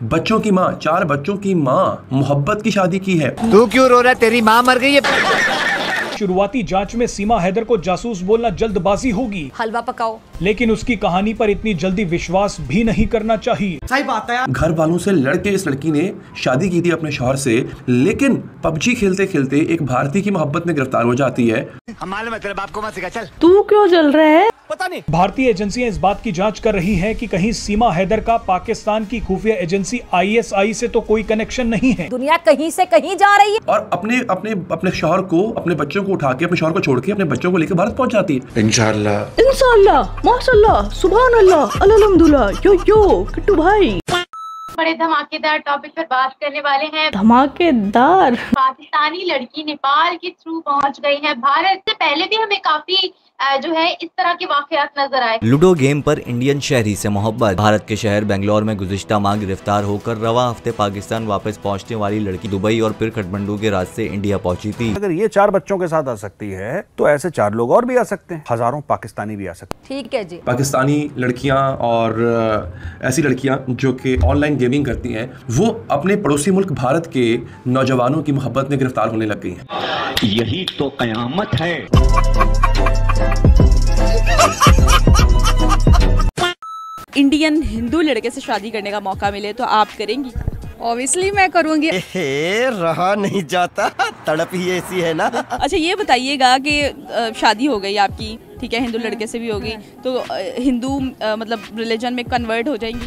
बच्चों की माँ, 4 बच्चों की माँ, मोहब्बत की शादी की है। तू क्यों रो रहा है? तेरी माँ मर गई है। शुरुआती जांच में सीमा हैदर को जासूस बोलना जल्दबाजी होगी। हलवा पकाओ। लेकिन उसकी कहानी पर इतनी जल्दी विश्वास भी नहीं करना चाहिए। सही बात है। घर वालों से लड़के इस लड़की ने शादी की थी अपने शौहर से, लेकिन पबजी खेलते खेलते एक भारतीय की मोहब्बत में गिरफ्तार हो जाती है। हमारे मतलब आपको मत सिखा, चल। तू क्यों जल रहा है? पता नहीं। भारतीय एजेंसियां इस बात की जांच कर रही हैं कि कहीं सीमा हैदर का पाकिस्तान की खुफिया एजेंसी ISI से तो कोई कनेक्शन नहीं है। दुनिया कहीं से कहीं जा रही है और अपने शौहर को, अपने बच्चों को उठा के, अपने शौहर को छोड़ के अपने बच्चों को लेकर भारत पहुंच जाती है। इंशाअल्लाह इंशाअल्लाह माशाअल्लाह सुभान अल्लाह अल्हम्दुलिल्लाह। यो किट्टू भाई, बड़े धमाकेदार टॉपिक पर बात करने वाले हैं। धमाकेदार। पाकिस्तानी लड़की नेपाल के थ्रू पहुंच गई है भारत। से पहले भी हमें काफी जो है इस तरह के वाकयात नजर आए। लूडो गेम पर इंडियन शहरी से मोहब्बत। भारत के शहर बेंगलोर में गुज़िश्ता माह गिरफ्तार होकर रवा हफ्ते पाकिस्तान वापस पहुंचने वाली लड़की दुबई और फिर काठमांडू के रास्ते इंडिया पहुंची थी। अगर ये 4 बच्चों के साथ आ सकती है तो ऐसे 4 लोग और भी आ सकते हैं, हजारों पाकिस्तानी भी आ सकते हैं। ठीक है जी। पाकिस्तानी लड़कियां और ऐसी लड़कियां जो कि ऑनलाइन गेमिंग करती हैं, वो अपने पड़ोसी मुल्क भारत के नौजवानों की मोहब्बत में गिरफ्तार होने लग गई हैं। यही तो कयामत है। इंडियन हिंदू लड़के से शादी करने का मौका मिले तो आप करेंगी? ऑब्वियसली मैं करूंगी। रहा नहीं जाता, तड़प ही ऐसी है ना। अच्छा ये बताइएगा कि शादी हो गई आपकी, ठीक है, हिंदू लड़के से भी होगी, तो हिंदू मतलब रिलीजन में कन्वर्ट हो जाएंगी?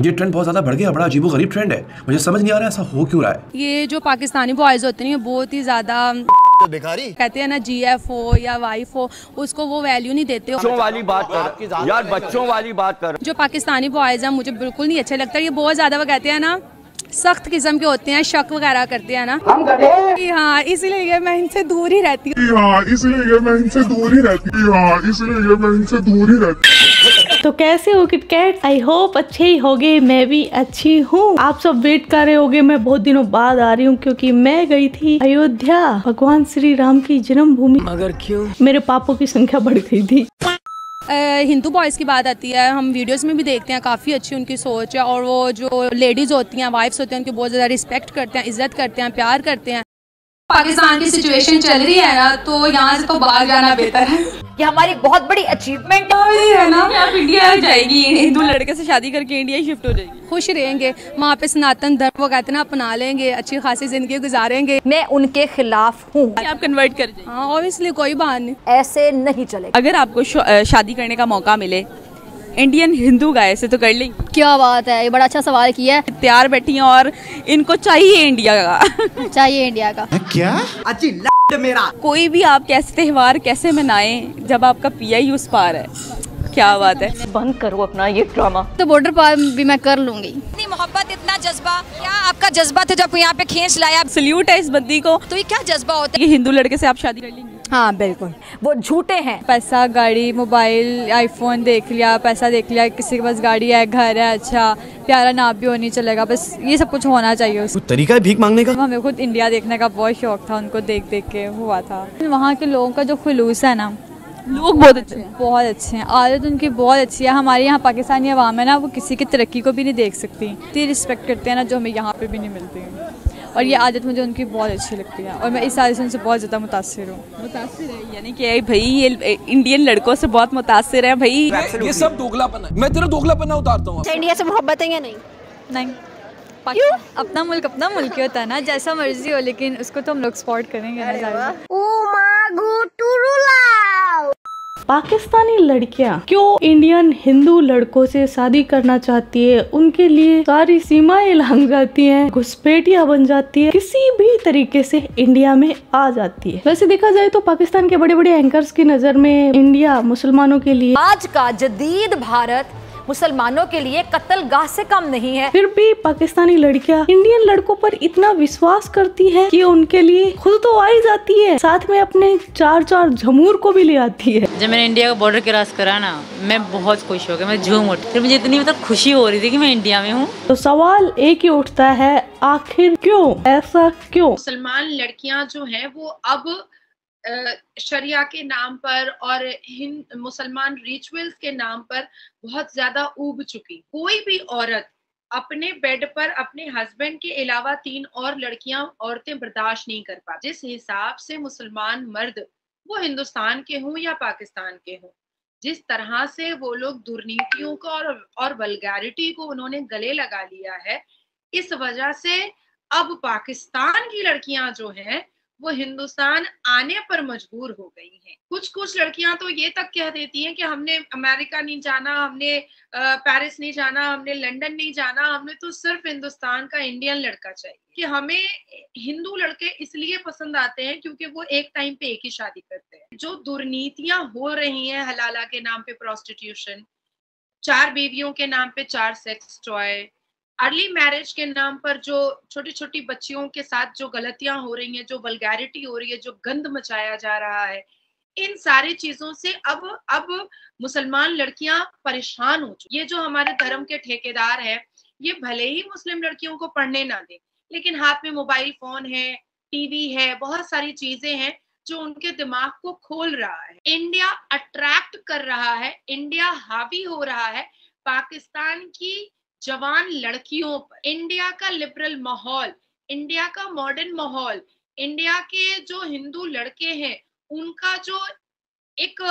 ये ट्रेंड बहुत ज्यादा बढ़ गया, बड़ा अजीबोगरीब ट्रेंड है, मुझे समझ नहीं आ रहा ऐसा हो क्यों रहा है। ये जो पाकिस्तानी बॉयज होते हैं बहुत ही ज्यादा बेकारी कहते हैं ना, GF हो या वाइफ हो, उसको वो वैल्यू नहीं देते। बच्चों वाली बात कर यार, बच्चों वाली बात कर। जो पाकिस्तानी बॉयज हैं मुझे बिल्कुल नहीं अच्छे लगता। ये बहुत ज्यादा वो कहते हैं ना, सख्त किस्म के होते हैं, शक वगैरह करते हैं ना। हाँ, इसीलिए मैं इनसे दूर ही रहती हूँ। तो कैसे हो किटकैट? आई होप अच्छे ही होगे, मैं भी अच्छी हूँ। आप सब वेट कर रहे होगे, मैं बहुत दिनों बाद आ रही हूँ क्योंकि मैं गई थी अयोध्या, भगवान श्री राम की जन्मभूमि। मगर क्यों? मेरे पापों की संख्या बढ़ गई थी। हिंदू बॉयज़ की बात आती है, हम वीडियोस में भी देखते हैं, काफ़ी अच्छी उनकी सोच है, और वो जो लेडीज़ होती हैं, वाइफ्स होती हैं, उनकी बहुत ज़्यादा रिस्पेक्ट करते हैं, इज्जत करते हैं, प्यार करते हैं। पाकिस्तान की सिचुएशन चल रही है ना, तो यहाँ से तो बाहर जाना बेहतर है। ये हमारी बहुत बड़ी अचीवमेंट है ना। आप इंडिया जाएगी, हिंदू लड़के से शादी करके इंडिया शिफ्ट हो जाएगी, खुश रहेंगे वहाँ पे, सनातन धर्म वो कहते हैं ना अपना लेंगे, अच्छी खासी जिंदगी गुजारेंगे। मैं उनके खिलाफ हूँ। आप कन्वर्ट कर जाइए। हाँ ऑब्वियसली, कोई बात नहीं, ऐसे नहीं चलेगा। अगर आपको शादी करने का मौका मिले इंडियन हिंदू गाय से तो कर लेंगे? क्या बात है, ये बड़ा अच्छा सवाल किया है। तैयार बैठी हैं और इनको चाहिए इंडिया का। चाहिए इंडिया का क्या? मेरा कोई भी आप कैसे त्योहार कैसे मनाएं जब आपका PI उस पार है? क्या बात है। बंद करो अपना ये ड्रामा। तो बॉर्डर पार भी मैं कर लूंगी। इतनी मोहब्बत, इतना जज्बा, क्या आपका जज्बा था जब यहाँ पे खींच लाया? सल्यूट है इस बंदी को। तो ये क्या जज्बा होता है? ये हिंदू लड़के से आप शादी कर लेंगे? हाँ बिल्कुल, वो झूठे हैं। पैसा, गाड़ी, मोबाइल, आईफोन देख लिया, पैसा देख लिया, किसी के पास गाड़ी है, घर है, अच्छा प्यारा नाप भी होनी चलेगा, बस ये सब कुछ होना चाहिए। उस तरीका है भीख मांगने का। हमें खुद इंडिया देखने का बहुत शौक था, उनको देख देख के हुआ था। वहाँ के लोगों का जो खुलूस है ना, लोग बहुत अच्छे हैं, बहुत अच्छे हैं, आदत उनकी बहुत अच्छी है। हमारे यहाँ पाकिस्तानी अवाम है ना, वो किसी की तरक्की को भी नहीं देख सकती, इतनी रिस्पेक्ट करते हैं ना, जो हमें यहाँ पे भी नहीं मिलती है। और ये आदत मुझे उनकी बहुत अच्छी लगती है, और मैं इस आदत से उनसे बहुत ज़्यादा मुतासिर हूँ। मुतासिर है यानी कि भाई ये इंडियन लड़कों से बहुत मुतासिर है भाई। ये सब दोगलापन है, मैं तेरा दोगलापन उतारता हूँ। इंडिया से मोहब्बत है या नहीं? नहीं, अपना मुल्क ही होता है ना, जैसा मर्जी हो, लेकिन उसको तो हम लोग सपोर्ट करेंगे ना। पाकिस्तानी लड़कियां क्यों इंडियन हिंदू लड़कों से शादी करना चाहती है? उनके लिए सारी सीमाएं लंघ जाती हैं, घुसपैठियां बन जाती है, किसी भी तरीके से इंडिया में आ जाती है। वैसे देखा जाए तो पाकिस्तान के बड़े बड़े एंकर्स की नजर में इंडिया मुसलमानों के लिए, आज का जदीद भारत मुसलमानों के लिए कत्लगाह से कम नहीं है। फिर भी पाकिस्तानी लड़कियां इंडियन लड़कों पर इतना विश्वास करती है कि उनके लिए खुद तो आई जाती है, साथ में अपने 4 झमूर को भी ले आती है। जब मैंने इंडिया का बॉर्डर क्रॉस करा ना, मैं बहुत खुश हो गया, मैं झूम उठी। फिर मुझे इतनी खुशी हो रही थी कि मैं इंडिया में हूँ। तो सवाल एक ही उठता है, आखिर क्यों, ऐसा क्यों? मुसलमान लड़कियां जो हैं वो अब शरिया के नाम पर और मुसलमान रिचुअल्स के नाम पर बहुत ज्यादा ऊब चुकी। कोई भी औरत अपने बेड पर अपने हस्बैंड के अलावा 3 और औरतें बर्दाश्त नहीं कर पाती। जिस हिसाब से मुसलमान मर्द, वो हिंदुस्तान के हों या पाकिस्तान के हों, जिस तरह से वो लोग दुर्नीतियों को और वल्गैरिटी को उन्होंने गले लगा लिया है, इस वजह से अब पाकिस्तान की लड़कियां जो हैं वो हिंदुस्तान आने पर मजबूर हो गई हैं। कुछ लड़कियां तो ये तक कह देती हैं कि हमने अमेरिका नहीं जाना, हमने पेरिस नहीं जाना, हमने लंदन नहीं जाना, हमें तो सिर्फ हिंदुस्तान का इंडियन लड़का चाहिए। कि हमें हिंदू लड़के इसलिए पसंद आते हैं क्योंकि वो एक टाइम पे एक ही शादी करते हैं। जो दुर्नीतियां हो रही हैं, हलाला के नाम पे प्रोस्टिट्यूशन, 4 बीवियों के नाम पे 4 सेक्स टॉय, अर्ली मैरिज के नाम पर जो छोटी छोटी बच्चियों के साथ जो गलतियां हो रही हैं, जो वल्गैरिटी हो रही है, जो गंद मचाया जा रहा है, इन सारी चीजों से अब मुसलमान लड़कियां परेशान हो चुकी। ये जो हमारे धर्म के ठेकेदार हैं, ये भले ही मुस्लिम लड़कियों को पढ़ने ना दें, लेकिन हाथ में मोबाइल फोन है, टीवी है, बहुत सारी चीजें हैं जो उनके दिमाग को खोल रहा है। इंडिया अट्रैक्ट कर रहा है, इंडिया हावी हो रहा है पाकिस्तान की जवान लड़कियों पर। इंडिया का लिबरल माहौल, इंडिया का मॉडर्न माहौल, इंडिया के जो हिंदू लड़के हैं उनका जो एक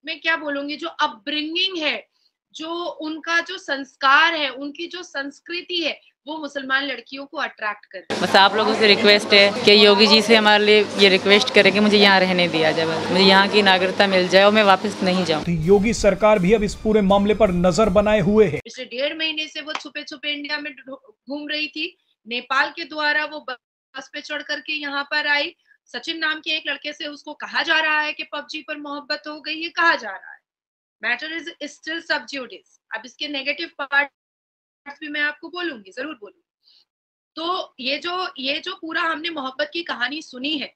मैं क्या बोलूंगी, जो अपब्रिंगिंग है, जो उनका जो संस्कार है, उनकी जो संस्कृति है, वो मुसलमान लड़कियों को अट्रैक्ट कर रही है। बस आप लोगों से रिक्वेस्ट है कि योगी जी से हमारे लिए ये रिक्वेस्ट करें कि मुझे यहाँ रहने दिया जाए, मुझे यहाँ की नागरिकता मिल जाए और मैं वापस नहीं जाऊँ। योगी सरकार भी अब इस पूरे मामले पर नजर बनाए हुए है। पिछले 1.5 महीने से वो छुपे छुपे इंडिया में घूम रही थी। नेपाल के द्वारा वो बस पे चढ़ करके यहाँ पर आई। सचिन नाम के एक लड़के से उसको कहा जा रहा है कि पबजी पर मोहब्बत हो गई है, कहा जा रहा है। मैटर इज स्टिल सब ज्यूडिस। अब इसके नेगेटिव पार्ट भी मैं आपको बोलूंगी, जरूर बोलूंगी। तो ये जो पूरा हमने मोहब्बत की कहानी सुनी है,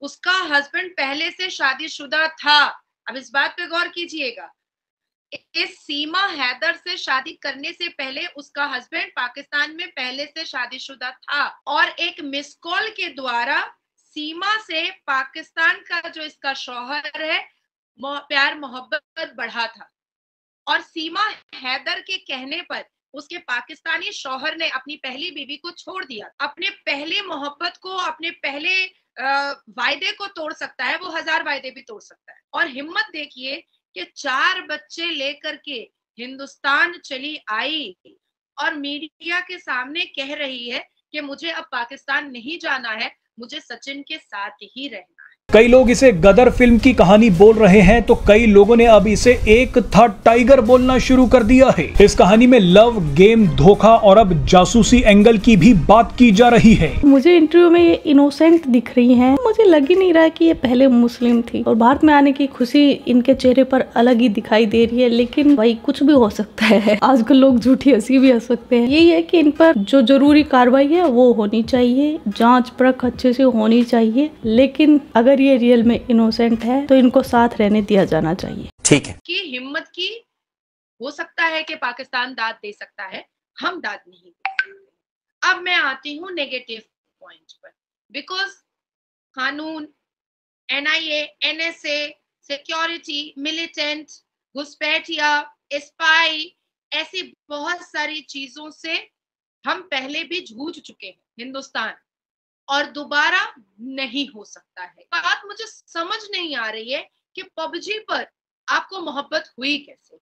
उसका हस्बैंड पहले से शादीशुदा था। अब इस बात पे गौर कीजिएगा, इस सीमा हैदर से शादी करने से पहले उसका हस्बैंड पाकिस्तान में पहले से शादीशुदा था और एक मिस कॉल के द्वारा सीमा से पाकिस्तान का जो इसका शौहर है प्यार मोहब्बत बढ़ा था। और सीमा हैदर के कहने पर उसके पाकिस्तानी शौहर ने अपनी पहली बीवी को छोड़ दिया। अपने पहले मोहब्बत को, अपने पहले वायदे को तोड़ सकता है, वो 1000 वायदे भी तोड़ सकता है। और हिम्मत देखिए कि 4 बच्चे लेकर के हिंदुस्तान चली आई और मीडिया के सामने कह रही है कि मुझे अब पाकिस्तान नहीं जाना है, मुझे सचिन के साथ ही रहना है। कई लोग इसे गदर फिल्म की कहानी बोल रहे हैं तो कई लोगों ने अब इसे एक था टाइगर बोलना शुरू कर दिया है। इस कहानी में लव, गेम, धोखा और अब जासूसी एंगल की भी बात की जा रही है। मुझे इंटरव्यू में ये इनोसेंट दिख रही हैं। मुझे लग ही नहीं रहा कि ये पहले मुस्लिम थी और भारत में आने की खुशी इनके चेहरे पर अलग ही दिखाई दे रही है। लेकिन भाई कुछ भी हो सकता है, आजकल लोग झूठी हंसी भी हंस सकते हैं। यही है कि इन पर जो जरूरी कार्रवाई है वो होनी चाहिए, जाँच परख अच्छे से होनी चाहिए। लेकिन अगर ये रियल में इनोसेंट है तो इनको साथ रहने दिया जाना चाहिए। ठीक है कि हिम्मत की हो सकता है कि पाकिस्तान दाद दे सकता है, हम दाद नहीं दे सकते। अब मैं आती हूँ नेगेटिव पॉइंट पर। बिकॉज कानून, NIA, NSA, सिक्योरिटी, मिलिटेंट, घुसपैठिया, स्पाई, ऐसी बहुत सारी चीजों से हम पहले भी जूझ चुके हैं हिंदुस्तान, और दोबारा नहीं हो सकता है। बात मुझे समझ नहीं आ रही है कि पबजी पर आपको मोहब्बत हुई कैसे?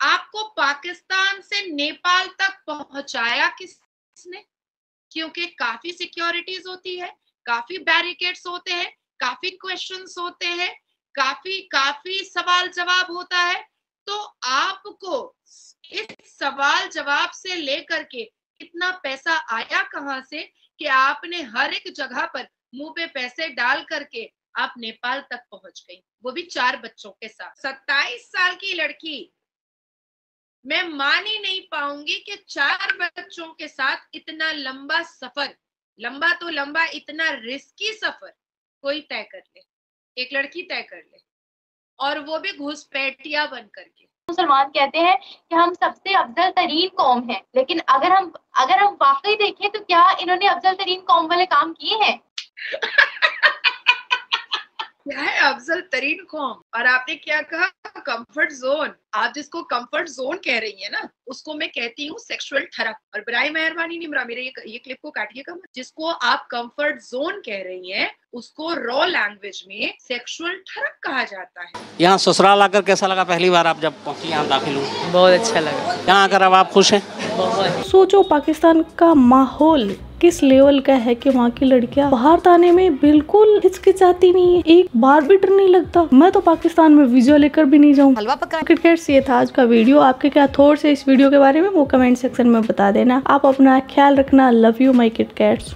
आपको पाकिस्तान से नेपाल तक पहुंचाया किसने? क्योंकि काफी सिक्योरिटीज होती है, काफी बैरिकेड्स होते हैं, काफी क्वेश्चंस होते हैं, काफी सवाल जवाब होता है। तो आपको इस सवाल जवाब से लेकर के इतना पैसा आया कहां से कि आपने हर एक जगह पर मुंह पे पैसे डाल करके आप नेपाल तक पहुंच गई, वो भी 4 बच्चों के साथ। 27 साल की लड़की, मैं मान ही नहीं पाऊंगी कि 4 बच्चों के साथ इतना लंबा सफर, लंबा तो लंबा, इतना रिस्की सफर कोई तय कर ले, एक लड़की तय कर ले, और वो भी घुसपैठिया बन करके। मुसलमान कहते हैं कि हम सबसे अफजल तरीन कौम है, लेकिन अगर हम वाकई देखें तो क्या इन्होंने अफजल तरीन कौम वाले काम किए हैं? क्या है अफजल तरीन कौम। और आपने क्या कहा, कंफर्ट जोन। आप जिसको कंफर्ट जोन कह रही है ना, उसको मैं कहती हूँ सेक्सुअल ठरक। और बराए मेहरबानी निम्रा मेरे ये क्लिप को काटिएगा मत। जिसको आप कंफर्ट जोन कह रही हैं उसको रॉ लैंग्वेज में सेक्सुअल ठरक कहा जाता है। यहाँ ससुराल आकर कैसा लगा पहली बार आप जब पहुँची, यहाँ दाखिल हुई? बहुत अच्छा लगा। यहाँ आकर अब आप खुश हैं? सोचो पाकिस्तान का माहौल किस लेवल का है कि वहाँ की लड़कियां बाहर आने में बिल्कुल हिचकिचाती नहीं है, एक बार भी डर नहीं लगता। मैं तो पाकिस्तान में वीजा लेकर भी नहीं जाऊँ। क्रिकेट ये था आज का वीडियो। आपके क्या थॉट्स है इस वीडियो के बारे में वो कमेंट सेक्शन में बता देना। आप अपना ख्याल रखना। Love you my kit cats.